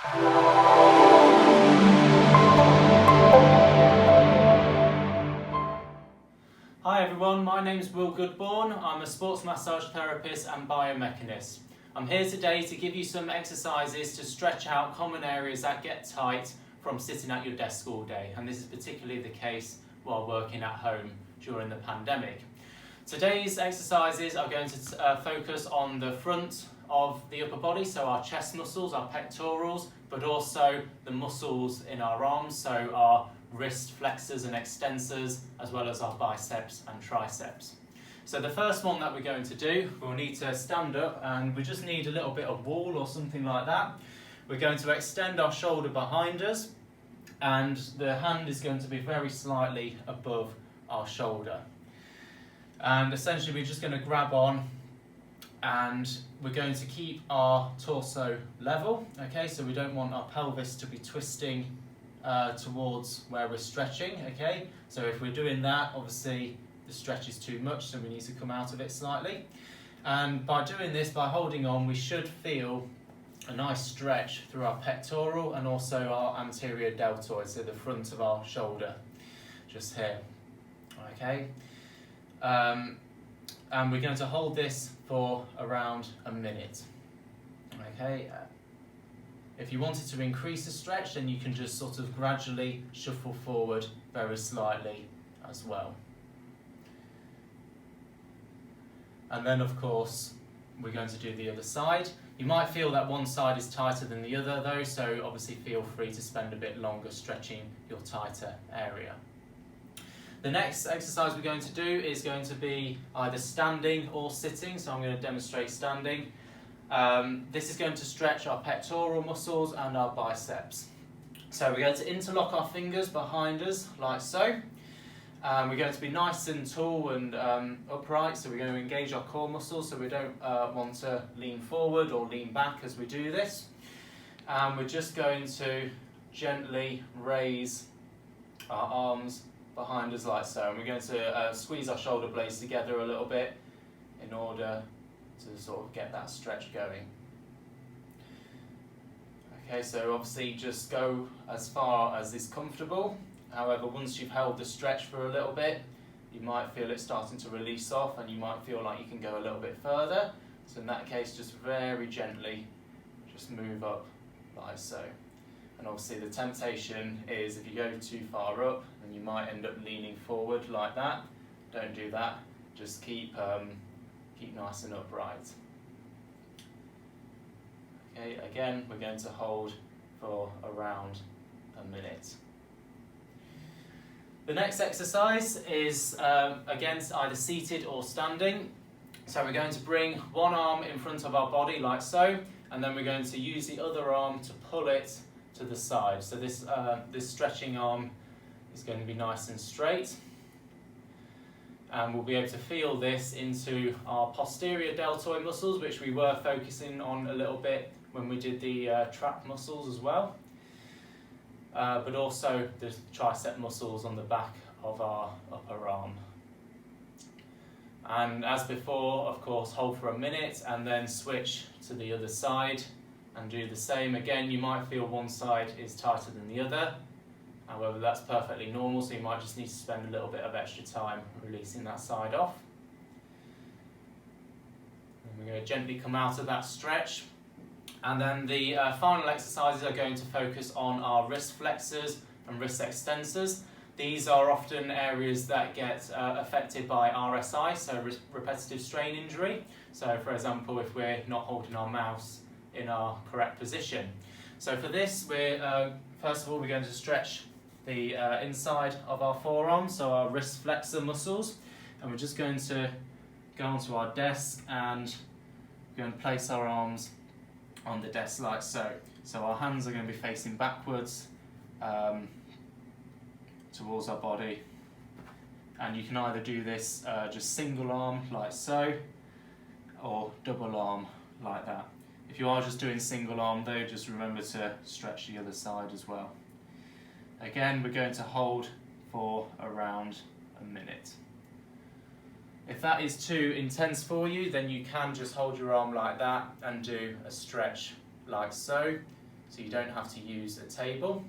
Hi everyone, my name is Will Goodbourn. I'm a sports massage therapist and biomechanist. I'm here today to give you some exercises to stretch out common areas that get tight from sitting at your desk all day, and this is particularly the case while working at home during the pandemic. Today's exercises are going to focus on the front of the upper body, so our chest muscles, our pectorals, but also the muscles in our arms, so our wrist flexors and extensors, as well as our biceps and triceps. So the first one that we're going to do, we'll need to stand up, and we just need a little bit of wall or something like that. We're going to extend our shoulder behind us, and the hand is going to be very slightly above our shoulder. And essentially we're just going to grab on, and we're going to keep our torso level, okay? So we don't want our pelvis to be twisting towards where we're stretching, okay? So if we're doing that, obviously the stretch is too much, so we need to come out of it slightly. And by doing this, by holding on, we should feel a nice stretch through our pectoral and also our anterior deltoid, so the front of our shoulder, just here, okay? And we're going to hold this for around a minute, okay? If you wanted to increase the stretch, then you can just sort of gradually shuffle forward very slightly as well. And then of course, we're going to do the other side. You might feel that one side is tighter than the other though, so obviously feel free to spend a bit longer stretching your tighter area. The next exercise we're going to do is going to be either standing or sitting, so I'm going to demonstrate standing. This is going to stretch our pectoral muscles and our biceps. So we're going to interlock our fingers behind us like so. We're going to be nice and tall and upright, so we're going to engage our core muscles, so we don't want to lean forward or lean back as we do this. And we're just going to gently raise our arms behind us like so, and we're going to squeeze our shoulder blades together a little bit in order to sort of get that stretch going. Okay, so obviously just go as far as is comfortable. However, once you've held the stretch for a little bit, you might feel it starting to release off, and you might feel like you can go a little bit further. So in that case, just very gently just move up like so. And obviously the temptation is if you go too far up, then you might end up leaning forward like that. Don't do that. Just keep nice and upright. Okay, again, we're going to hold for around a minute. The next exercise is again either seated or standing. So we're going to bring one arm in front of our body like so, and then we're going to use the other arm to pull it to the side. So this stretching arm is going to be nice and straight, and we'll be able to feel this into our posterior deltoid muscles, which we were focusing on a little bit when we did the trap muscles as well, but also the tricep muscles on the back of our upper arm. And as before, of course, hold for a minute and then switch to the other side and do the same. Again, you might feel one side is tighter than the other. However, that's perfectly normal, so you might just need to spend a little bit of extra time releasing that side off. And we're going to gently come out of that stretch. And then the final exercises are going to focus on our wrist flexors and wrist extensors. These are often areas that get affected by RSI, so repetitive strain injury. So for example, if we're not holding our mouse in our correct position. So for this, first of all, we're going to stretch the inside of our forearm, so our wrist flexor muscles, and we're just going to go onto our desk and we're going to place our arms on the desk like so. So our hands are going to be facing backwards towards our body, and you can either do this just single arm like so, or double arm like that. If you are just doing single arm though, just remember to stretch the other side as well. Again, we're going to hold for around a minute. If that is too intense for you, then you can just hold your arm like that and do a stretch like so. so you don't have to use a table.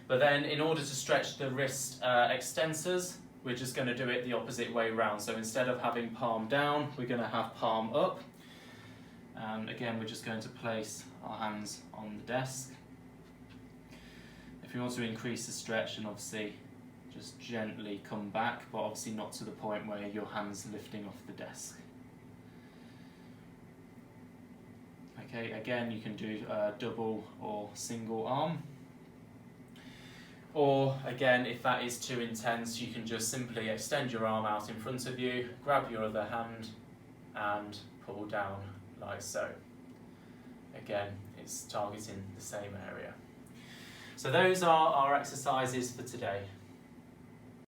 But then in order to stretch the wrist extensors, we're just going to do it the opposite way round. So instead of having palm down, we're going to have palm up. And again, we're just going to place our hands on the desk. If you want to increase the stretch, then obviously just gently come back, but obviously not to the point where your hand's lifting off the desk. Okay, again, you can do double or single arm. Or again, if that is too intense, you can just simply extend your arm out in front of you, grab your other hand and pull down like so. Again, it's targeting the same area. So those are our exercises for today.